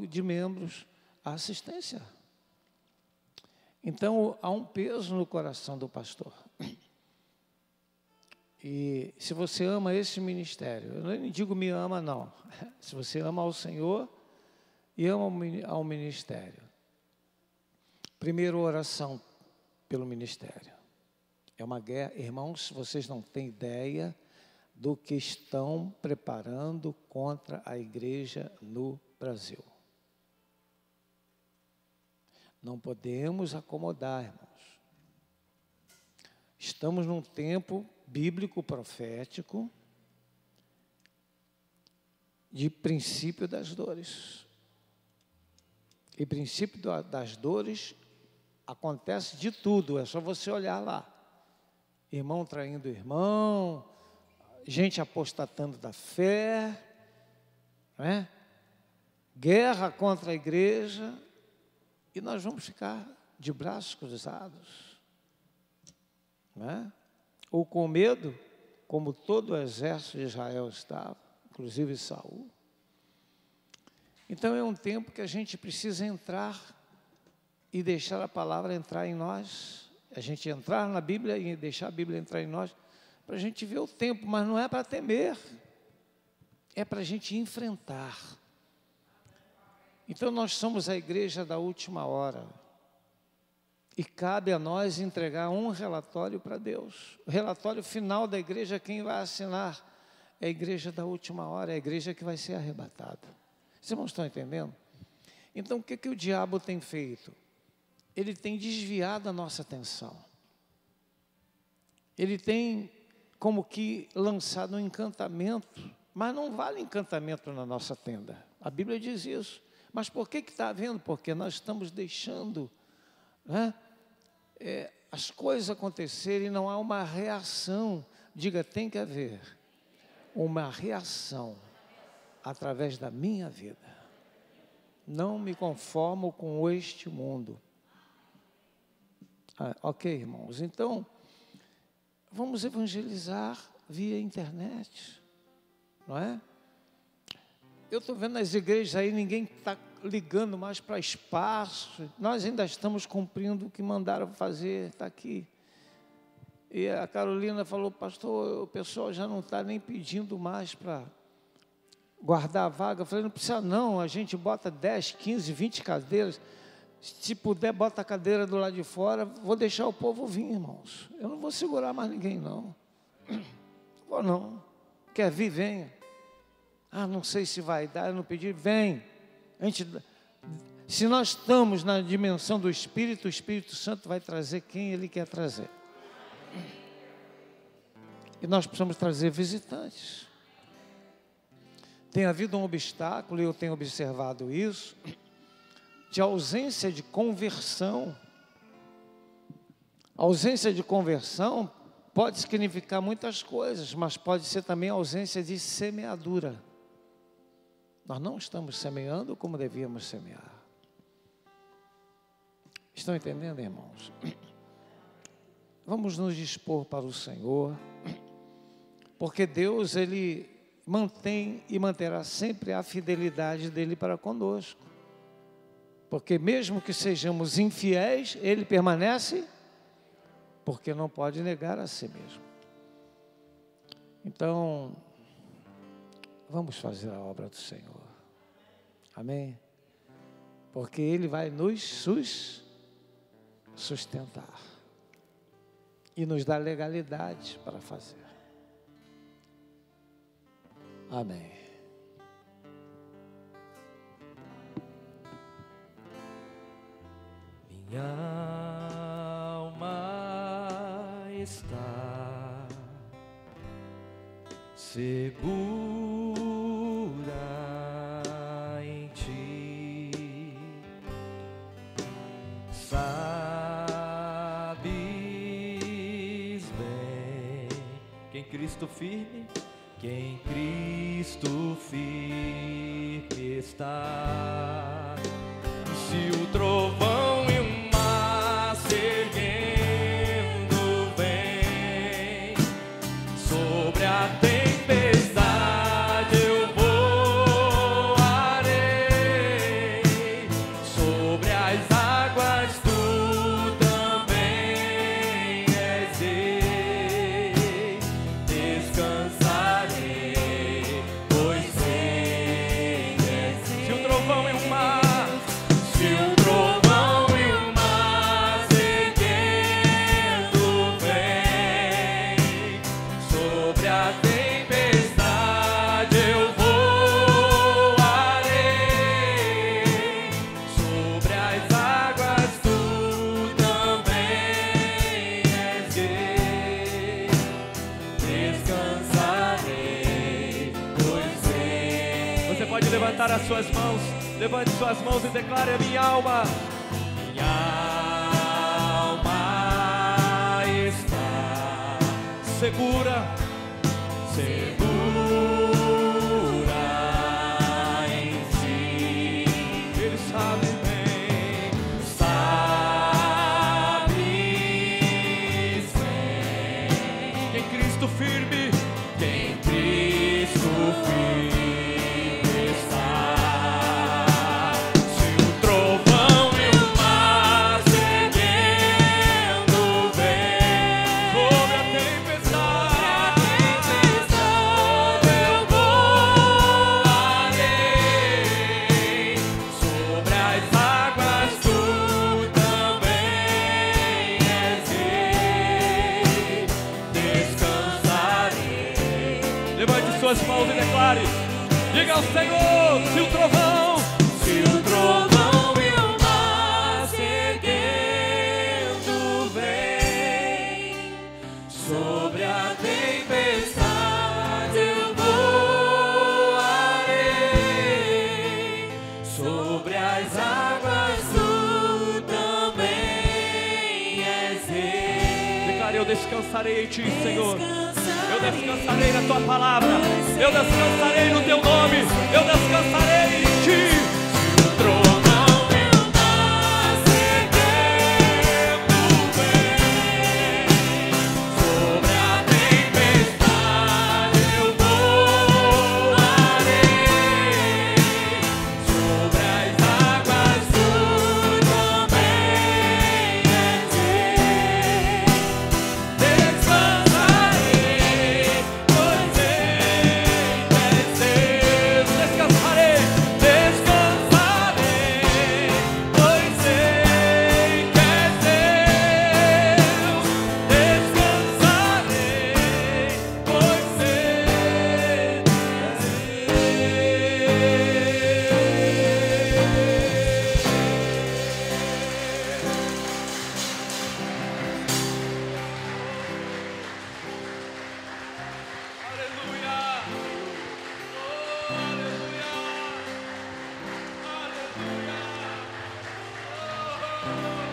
de membros à assistência. Então, há um peso no coração do pastor. E se você ama esse ministério, eu não digo me ama, não. Se você ama ao Senhor e ama ao ministério. Primeiro, oração pelo ministério. É uma guerra. Irmãos, vocês não têm ideia do que estão preparando contra a igreja no Brasil. Não podemos acomodar, irmãos. Estamos num tempo bíblico profético de princípio das dores. E princípio das dores acontece de tudo, é só você olhar lá. Irmão traindo irmão, gente apostatando da fé, né? Guerra contra a igreja, e nós vamos ficar de braços cruzados, né? Ou com medo, como todo o exército de Israel estava, inclusive Saul. Então é um tempo que a gente precisa entrar e deixar a palavra entrar em nós, a gente entrar na Bíblia e deixar a Bíblia entrar em nós, para a gente ver o tempo, mas não é para temer, é para a gente enfrentar. Então nós somos a igreja da última hora, e cabe a nós entregar um relatório para Deus. O relatório final da igreja, quem vai assinar é a igreja da última hora, é a igreja que vai ser arrebatada. Vocês não estão entendendo? Então o que o diabo tem feito? Ele tem desviado a nossa atenção. Ele tem como que lançado um encantamento, mas não vale encantamento na nossa tenda. A Bíblia diz isso. Mas por que está havendo? Porque nós estamos deixando, né, as coisas acontecerem e não há uma reação. Diga, tem que haver uma reação através da minha vida. Não me conformo com este mundo. Ok, irmãos, então, vamos evangelizar via internet, não é? Eu estou vendo nas igrejas aí, ninguém está ligando mais para espaço, nós ainda estamos cumprindo o que mandaram fazer, está aqui. E a Carolina falou, pastor, o pessoal já não está nem pedindo mais para guardar a vaga. Eu falei, não precisa não, a gente bota 10, 15, 20 cadeiras. Se puder, bota a cadeira do lado de fora, vou deixar o povo vir, irmãos. Eu não vou segurar mais ninguém, não. Vou não. Quer vir, venha. Ah, não sei se vai dar, eu não pedi, vem. Se nós estamos na dimensão do Espírito, o Espírito Santo vai trazer quem Ele quer trazer. E nós precisamos trazer visitantes. Tem havido um obstáculo, e eu tenho observado isso, de ausência de conversão. A ausência de conversão pode significar muitas coisas, mas pode ser também ausência de semeadura. Nós não estamos semeando como devíamos semear. Estão entendendo, irmãos? Vamos nos dispor para o Senhor, porque Deus, Ele mantém e manterá sempre a fidelidade dEle para conosco. Porque mesmo que sejamos infiéis, Ele permanece, porque não pode negar a si mesmo. Então, vamos fazer a obra do Senhor. Amém? Porque Ele vai nos sustentar e nos dar legalidade para fazer. Amém. Minha alma está segura em Ti, sabes bem que em Cristo firme, que em Cristo firme está. E se o trovão e o mar se erguendo vem sobre a tempestade, eu voarei sobre as águas do levantar as suas mãos. Levante suas mãos e declare: a minha alma. Minha alma está segura, segura em ti. Ele sabe bem, sabe bem. Em Cristo firme, em Cristo firme está. Se o trovão e o mar seguindo vem sobre a tempestade, eu voarei sobre as águas. Tu também és rei, descansarei. Levante suas mãos e declare: diga ao Senhor, se o trovão e o mar seguindo vem sobre a tempestade, eu voarei sobre as águas. Tu também és rei. Declare: eu descansarei em ti, Senhor. Eu descansarei na tua palavra. Eu descansarei no teu nome. Eu descansarei em ti. O trovão e o mar seguindo vem sobre a tempestade, eu voarei sobre as águas. Tu também és rei. Descansarei, pois descansarei, pois sei que és Deus. Descansarei, pois sei que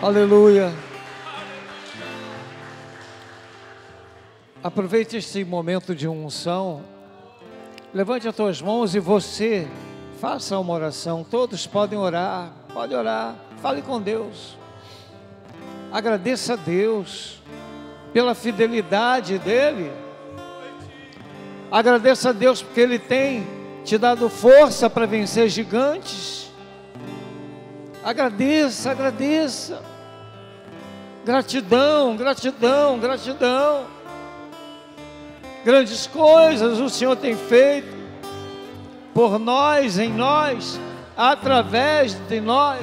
Aleluia. Aproveite este momento de unção. Levante as tuas mãos e você faça uma oração. Todos podem orar. Pode orar. Fale com Deus. Agradeça a Deus pela fidelidade dEle. Agradeça a Deus porque Ele tem te dado força para vencer gigantes. Agradeça, agradeça. Gratidão, gratidão, gratidão. Grandes coisas o Senhor tem feito por nós, em nós, através de nós.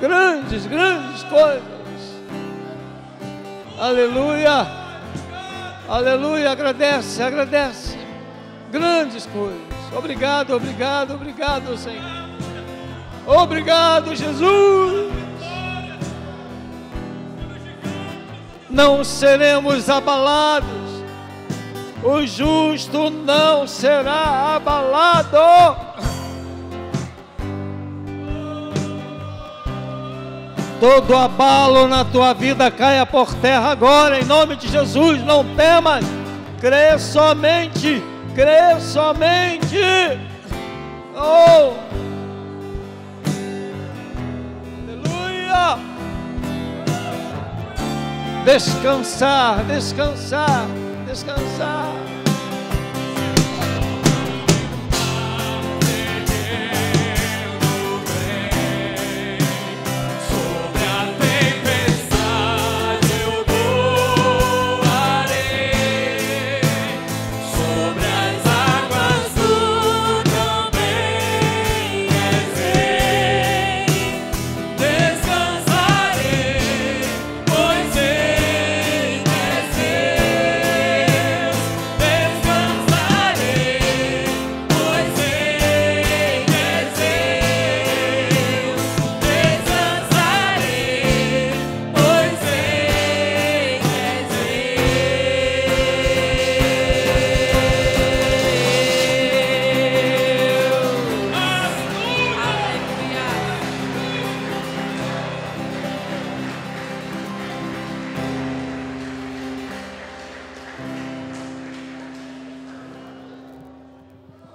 Grandes, grandes coisas. Aleluia. Aleluia, agradece, agradece. Grandes coisas. Obrigado, obrigado, obrigado, Senhor. Obrigado, Jesus. Não seremos abalados. O justo não será abalado. Todo abalo na tua vida caia por terra agora, em nome de Jesus. Não temas, crê somente, crê somente. Oh, aleluia. Descansar, descansar, descansar. Descansarei, pois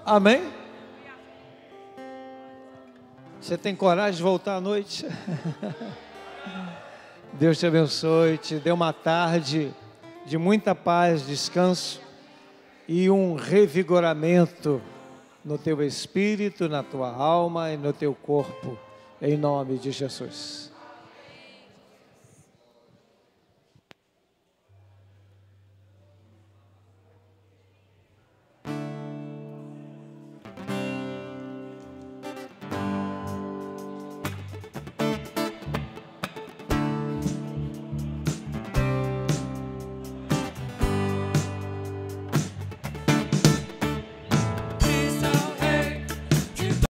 Amém? Você tem coragem de voltar à noite? Deus te abençoe, te dê uma tarde de muita paz, descanso e um revigoramento no teu espírito, na tua alma e no teu corpo, em nome de Jesus.